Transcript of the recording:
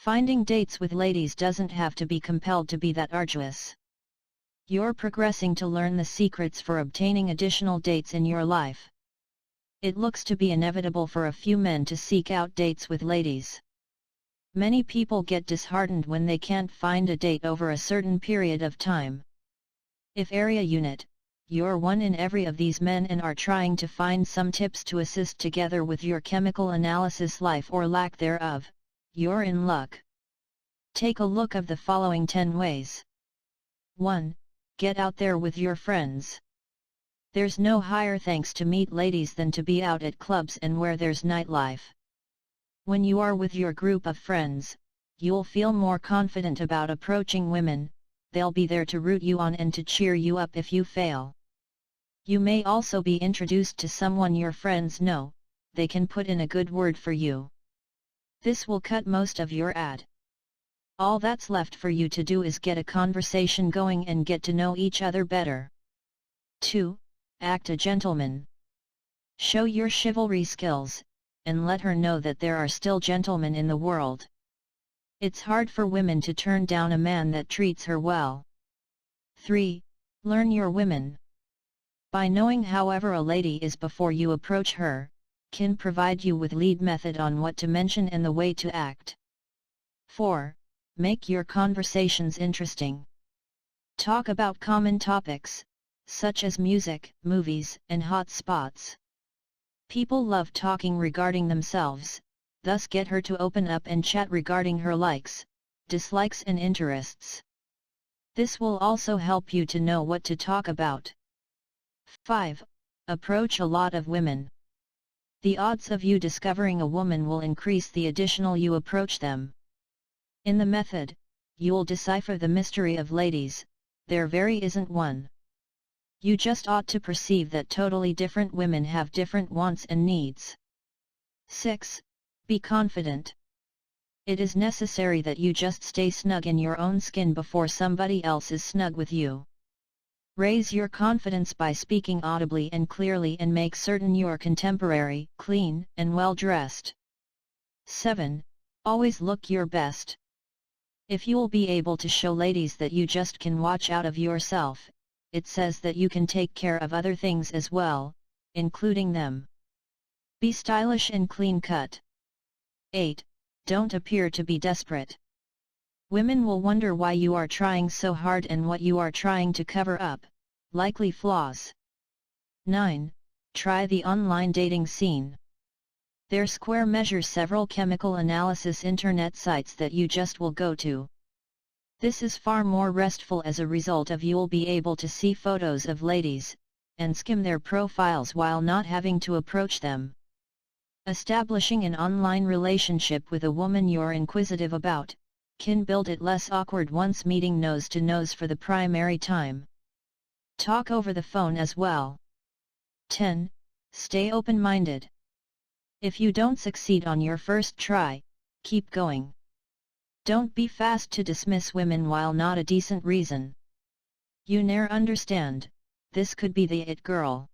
Finding dates with ladies doesn't have to be compelled to be that arduous. You're progressing to learn the secrets for obtaining additional dates in your life. It looks to be inevitable for a few men to seek out dates with ladies. Many people get disheartened when they can't find a date over a certain period of time. If area unit, you're one in every of these men and are trying to find some tips to assist together with your chemical analysis life or lack thereof, you're in luck. Take a look of the following 10 ways. 1. Get out there with your friends. There's no higher thanks to meet ladies than to be out at clubs and where there's nightlife. When you are with your group of friends, you'll feel more confident about approaching women, they'll be there to root you on and to cheer you up if you fail. You may also be introduced to someone your friends know, they can put in a good word for you. This will cut most of your ad. All that's left for you to do is get a conversation going and get to know each other better. 2. Act a gentleman. Show your chivalry skills, and let her know that there are still gentlemen in the world. It's hard for women to turn down a man that treats her well. 3. Learn your women. By knowing however a lady is before you approach her, can provide you with lead method on what to mention and the way to act. 4. Make your conversations interesting. Talk about common topics, such as music, movies, and hot spots. People love talking regarding themselves, thus get her to open up and chat regarding her likes, dislikes and interests. This will also help you to know what to talk about. 5. Approach a lot of women. The odds of you discovering a woman will increase the additional you approach them. In the method, you'll decipher the mystery of ladies, there very isn't one. You just ought to perceive that totally different women have different wants and needs. 6. Be confident. It is necessary that you just stay snug in your own skin before somebody else is snug with you. Raise your confidence by speaking audibly and clearly and make certain you're contemporary, clean, and well dressed. 7. Always look your best. If you'll be able to show ladies that you just can watch out of yourself, it says that you can take care of other things as well, including them. Be stylish and clean-cut. 8. Don't appear to be desperate. Women will wonder why you are trying so hard and what you are trying to cover up, likely flaws. 9. Try the online dating scene. Their square measures several chemical analysis internet sites that you just will go to. This is far more restful as a result of you'll be able to see photos of ladies, and skim their profiles while not having to approach them. Establishing an online relationship with a woman you're inquisitive about, can build it less awkward once meeting nose to nose for the primary time. Talk over the phone as well. 10. Stay open-minded. If you don't succeed on your first try, keep going. Don't be fast to dismiss women while not a decent reason. You ne'er understand, this could be the it girl.